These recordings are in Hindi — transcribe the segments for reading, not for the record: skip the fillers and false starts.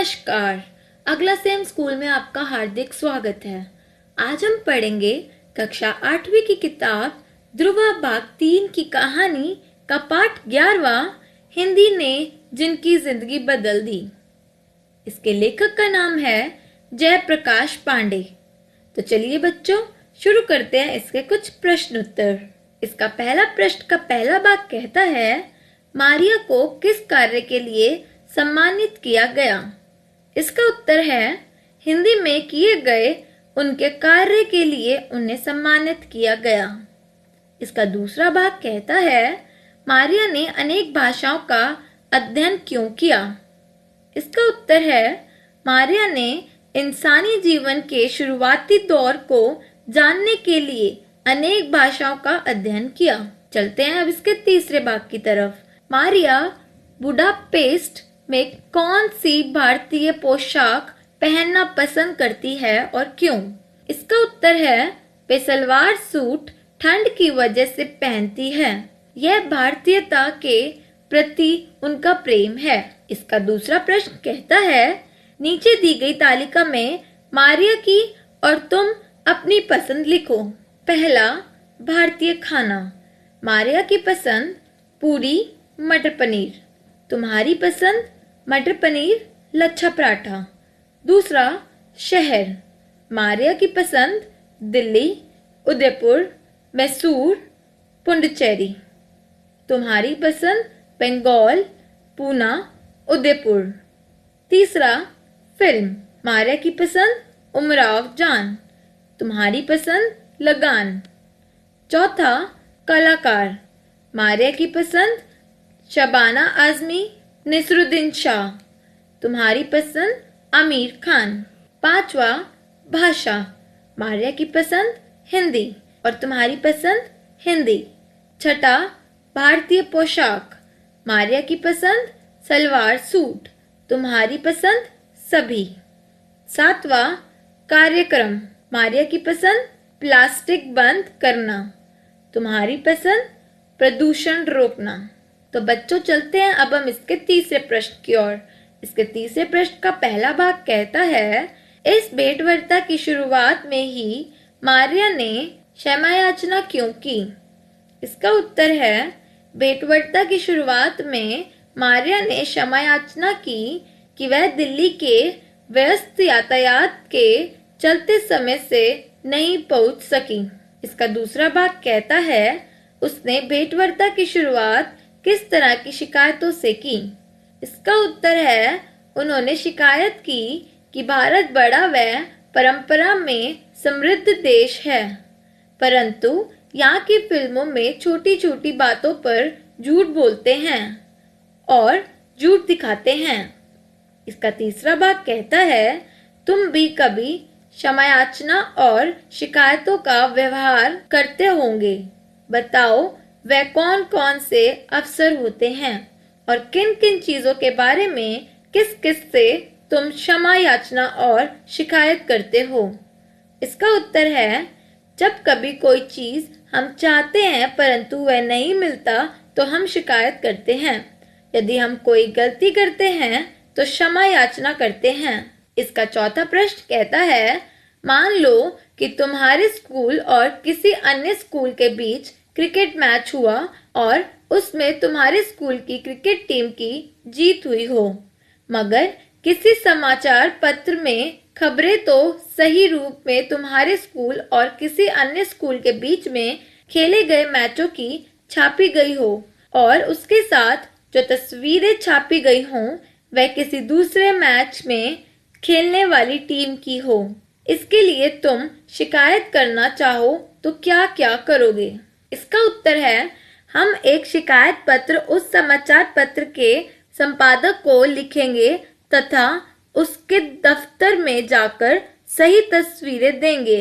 नमस्कार। अगला सेम स्कूल में आपका हार्दिक स्वागत है। आज हम पढ़ेंगे कक्षा 8वीं की किताब ध्रुवा भाग 3 की कहानी का पाठ 11वां, हिंदी ने जिनकी जिंदगी बदल दी। इसके लेखक का नाम है जयप्रकाश पांडे। तो चलिए बच्चों, शुरू करते हैं इसके कुछ प्रश्न उत्तर। इसका पहला प्रश्न का पहला भाग कहता है, मारिया को किस कार्य के लिए सम्मानित किया गया? इसका उत्तर है, हिंदी में किए गए उनके कार्य के लिए उन्हें सम्मानित किया गया। इसका दूसरा भाग कहता है, मारिया ने अनेक भाषाओं का अध्ययन क्यों किया? इसका उत्तर है, मारिया ने इंसानी जीवन के शुरुआती दौर को जानने के लिए अनेक भाषाओं का अध्ययन किया। चलते हैं अब इसके तीसरे भाग की तरफ। मारिया बुडापेस्ट में कौन सी भारतीय पोशाक पहनना पसंद करती है और क्यों? इसका उत्तर है, वे सलवार सूट ठंड की वजह से पहनती है। यह भारतीयता के प्रति उनका प्रेम है। इसका दूसरा प्रश्न कहता है, नीचे दी गई तालिका में मारिया की और तुम अपनी पसंद लिखो। पहला, भारतीय खाना। मारिया की पसंद पूरी मटर पनीर। तुम्हारी पसंद मटर पनीर लच्छा पराठा। दूसरा, शहर। मारिया की पसंद दिल्ली, उदयपुर, मैसूर, पुडुचेरी। तुम्हारी पसंद बंगाल, पूना, उदयपुर। तीसरा, फिल्म। मारिया की पसंद उमराव जान। तुम्हारी पसंद लगान। चौथा, कलाकार। मारिया की पसंद शबाना आजमी, नसरुद्दीन शाह। तुम्हारी पसंद आमिर खान। पांचवा, भाषा। मारिया की पसंद हिंदी और तुम्हारी पसंद हिंदी। छठा, भारतीय पोशाक। मारिया की पसंद सलवार सूट, तुम्हारी पसंद सभी। सातवां, कार्यक्रम। मारिया की पसंद प्लास्टिक बंद करना, तुम्हारी पसंद प्रदूषण रोकना। तो बच्चों, चलते हैं अब हम इसके तीसरे प्रश्न की ओर। इसके तीसरे प्रश्न का पहला भाग कहता है, इस भेंटवार्ता की शुरुआत में ही मारिया ने क्षमा याचना क्यों की? इसका उत्तर है, भेंटवार्ता की शुरुआत में मारिया ने क्षमा याचना की कि वह दिल्ली के व्यस्त यातायात के चलते समय से नहीं पहुंच सकी। इसका दूसरा भाग कहता है, उसने भेंटवार्ता की शुरुआत किस तरह की शिकायतों से की? इसका उत्तर है, उन्होंने शिकायत की कि भारत बड़ा व परंपरा में समृद्ध देश है, परंतु यहाँ की फिल्मों में छोटी छोटी बातों पर झूठ बोलते हैं और झूठ दिखाते हैं। इसका तीसरा भाग कहता है, तुम भी कभी क्षमा याचना और शिकायतों का व्यवहार करते होंगे। बताओ वह कौन कौन से अवसर होते हैं और किन किन चीजों के बारे में किस किस से तुम क्षमा याचना और शिकायत करते हो? इसका उत्तर है, जब कभी कोई चीज हम चाहते हैं परंतु वह नहीं मिलता तो हम शिकायत करते हैं। यदि हम कोई गलती करते हैं तो क्षमा याचना करते हैं। इसका चौथा प्रश्न कहता है, मान लो कि तुम्हारे स्कूल और किसी अन्य स्कूल के बीच क्रिकेट मैच हुआ और उसमें तुम्हारे स्कूल की क्रिकेट टीम की जीत हुई हो, मगर किसी समाचार पत्र में खबरें तो सही रूप में तुम्हारे स्कूल और किसी अन्य स्कूल के बीच में खेले गए मैचों की छापी गई हो और उसके साथ जो तस्वीरें छापी गई हों वह किसी दूसरे मैच में खेलने वाली टीम की हो। इसके लिए तुम शिकायत करना चाहो तो क्या क्या करोगे? इसका उत्तर है, हम एक शिकायत पत्र उस समाचार पत्र के संपादक को लिखेंगे तथा उसके दफ्तर में जाकर सही तस्वीरें देंगे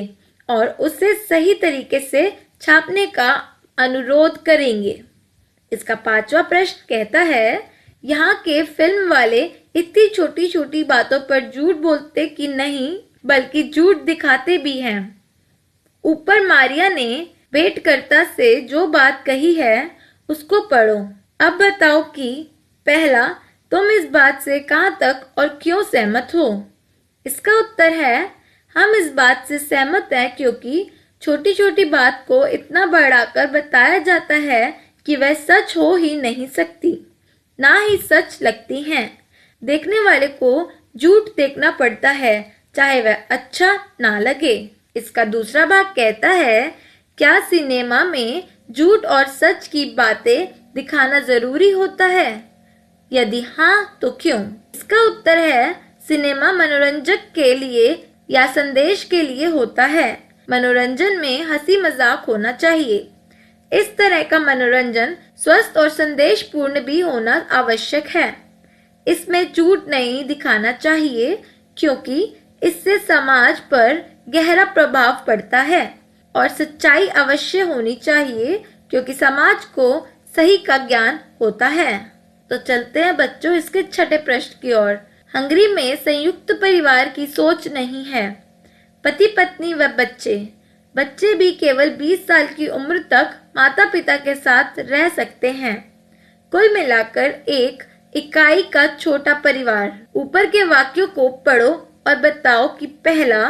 और उसे सही तरीके से छापने का अनुरोध करेंगे। इसका पांचवा प्रश्न कहता है, यहाँ के फिल्म वाले इतनी छोटी छोटी बातों पर झूठ बोलते कि नहीं बल्कि झूठ दिखाते भी हैं। ऊपर मारिया ने भेंटकर्ता से जो बात कही है उसको पढ़ो। अब बताओ कि पहला, तुम इस बात से कहाँ तक और क्यों सहमत हो? इसका उत्तर है, हम इस बात से सहमत हैं क्योंकि छोटी छोटी बात को इतना बढ़ाकर बताया जाता है कि वह सच हो ही नहीं सकती, ना ही सच लगती हैं। देखने वाले को झूठ देखना पड़ता है, चाहे वह अच्छा ना लगे। इसका दूसरा भाग कहता है, क्या सिनेमा में झूठ और सच की बातें दिखाना जरूरी होता है? यदि हाँ तो क्यों? इसका उत्तर है, सिनेमा मनोरंजक के लिए या संदेश के लिए होता है। मनोरंजन में हंसी मजाक होना चाहिए। इस तरह का मनोरंजन स्वस्थ और संदेशपूर्ण भी होना आवश्यक है। इसमें झूठ नहीं दिखाना चाहिए क्योंकि इससे समाज पर गहरा प्रभाव पड़ता है, और सच्चाई अवश्य होनी चाहिए क्योंकि समाज को सही का ज्ञान होता है। तो चलते हैं बच्चों इसके छठे प्रश्न की ओर। हंगरी में संयुक्त परिवार की सोच नहीं है। पति पत्नी व बच्चे भी केवल 20 साल की उम्र तक माता पिता के साथ रह सकते हैं। कुल मिलाकर एक इकाई का छोटा परिवार। ऊपर के वाक्यों को पढ़ो और बताओ कि पहला,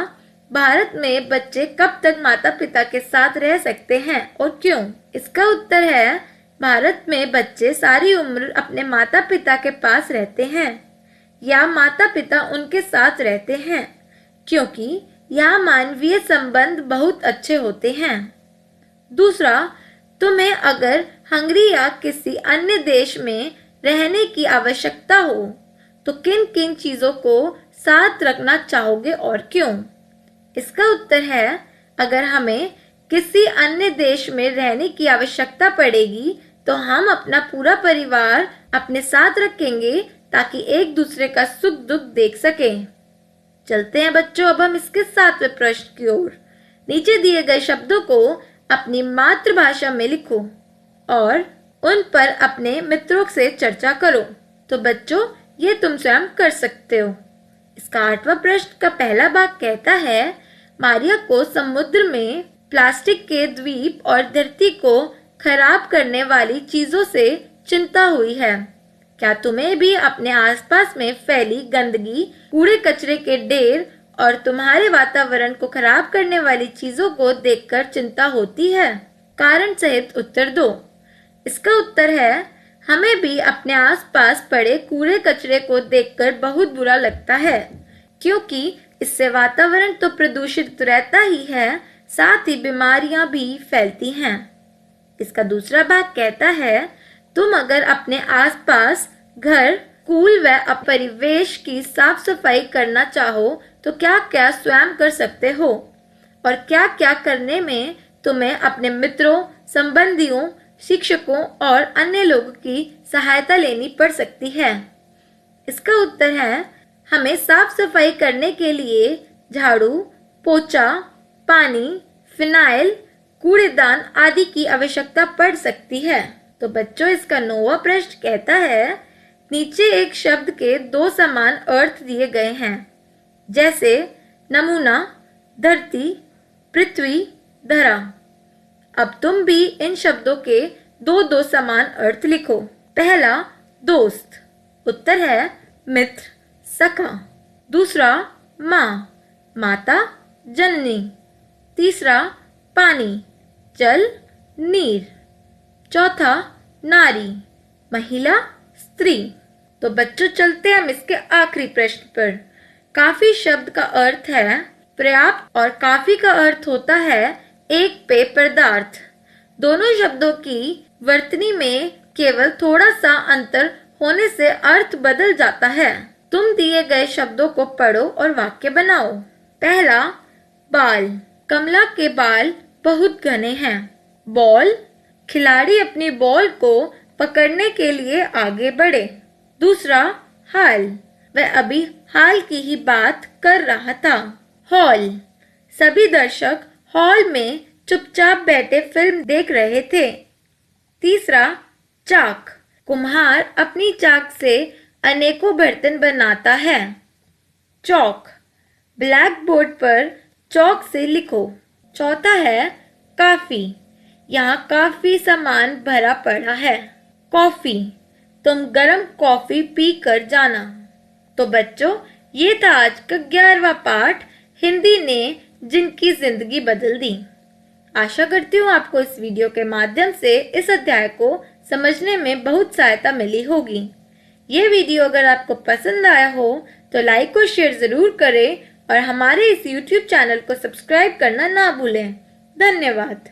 भारत में बच्चे कब तक माता पिता के साथ रह सकते हैं और क्यों? इसका उत्तर है, भारत में बच्चे सारी उम्र अपने माता पिता के पास रहते हैं या माता पिता उनके साथ रहते हैं क्योंकि यहाँ मानवीय संबंध बहुत अच्छे होते हैं। दूसरा, तुम्हें अगर हंगरी या किसी अन्य देश में रहने की आवश्यकता हो तो किन किन चीजों को साथ रखना चाहोगे और क्यों? इसका उत्तर है, अगर हमें किसी अन्य देश में रहने की आवश्यकता पड़ेगी तो हम अपना पूरा परिवार अपने साथ रखेंगे ताकि एक दूसरे का सुख दुख देख सकें। चलते हैं बच्चों अब हम इसके 7वें प्रश्न की ओर। नीचे दिए गए शब्दों को अपनी मातृभाषा में लिखो और उन पर अपने मित्रों से चर्चा करो। तो बच्चों ये तुम स्वयं कर सकते हो। इसका 8वां प्रश्न का पहला भाग कहता है, मारिया को समुद्र में प्लास्टिक के द्वीप और धरती को खराब करने वाली चीजों से चिंता हुई है। क्या तुम्हें भी अपने आसपास में फैली गंदगी, कूड़े कचरे के ढेर और तुम्हारे वातावरण को खराब करने वाली चीजों को देखकर चिंता होती है? कारण सहित उत्तर दो। इसका उत्तर है, हमें भी अपने आसपास पड़े कूड़े कचरे को देखकर बहुत बुरा लगता है क्योंकि इससे वातावरण तो प्रदूषित रहता ही है, साथ ही बीमारियां भी फैलती हैं। इसका दूसरा भाग कहता है, तुम अगर अपने आसपास घर, स्कूल व परिवेश की साफ सफाई करना चाहो तो क्या क्या स्वयं कर सकते हो और क्या क्या करने में तुम्हें अपने मित्रों, संबंधियों, शिक्षकों और अन्य लोगों की सहायता लेनी पड़ सकती है? इसका उत्तर है, हमें साफ सफाई करने के लिए झाड़ू, पोछा, पानी, फिनाइल, कूड़ेदान आदि की आवश्यकता पड़ सकती है। तो बच्चों इसका 9वां प्रश्न कहता है, नीचे एक शब्द के 2 समान अर्थ दिए गए हैं, जैसे नमूना, धरती, पृथ्वी, धरा। अब तुम भी इन शब्दों के 2 समान अर्थ लिखो। पहला, दोस्त। उत्तर है मित्र, सखा। दूसरा, माँ, माता, जननी। तीसरा, पानी, जल, नीर। चौथा, नारी, महिला, स्त्री। तो बच्चों चलते हम इसके आखिरी प्रश्न पर। काफी शब्द का अर्थ है पर्याप्त और काफी का अर्थ होता है एक पेय पदार्थ। दोनों शब्दों की वर्तनी में केवल थोड़ा सा अंतर होने से अर्थ बदल जाता है। तुम दिए गए शब्दों को पढ़ो और वाक्य बनाओ। पहला, बाल। कमला के बाल बहुत घने हैं। बॉल, खिलाड़ी अपनी बॉल को पकड़ने के लिए आगे बढ़े। दूसरा, हाल, वह अभी हाल की ही बात कर रहा था। हॉल, सभी दर्शक हॉल में चुपचाप बैठे फिल्म देख रहे थे। तीसरा, चाक, कुम्हार अपनी चाक से अनेकों बर्तन बनाता है। चौक, ब्लैक बोर्ड पर चौक से लिखो। चौथा है काफी, यहाँ काफी सामान भरा पड़ा है। कॉफी, तुम गर्म कॉफी पी कर जाना। तो बच्चों, ये था आज का 11वां पाठ, हिंदी ने जिनकी जिंदगी बदल दी। आशा करती हूँ आपको इस वीडियो के माध्यम से इस अध्याय को समझने में बहुत सहायता मिली होगी। ये वीडियो अगर आपको पसंद आया हो तो लाइक और शेयर जरूर करें और हमारे इस YouTube चैनल को सब्सक्राइब करना ना भूलें। धन्यवाद।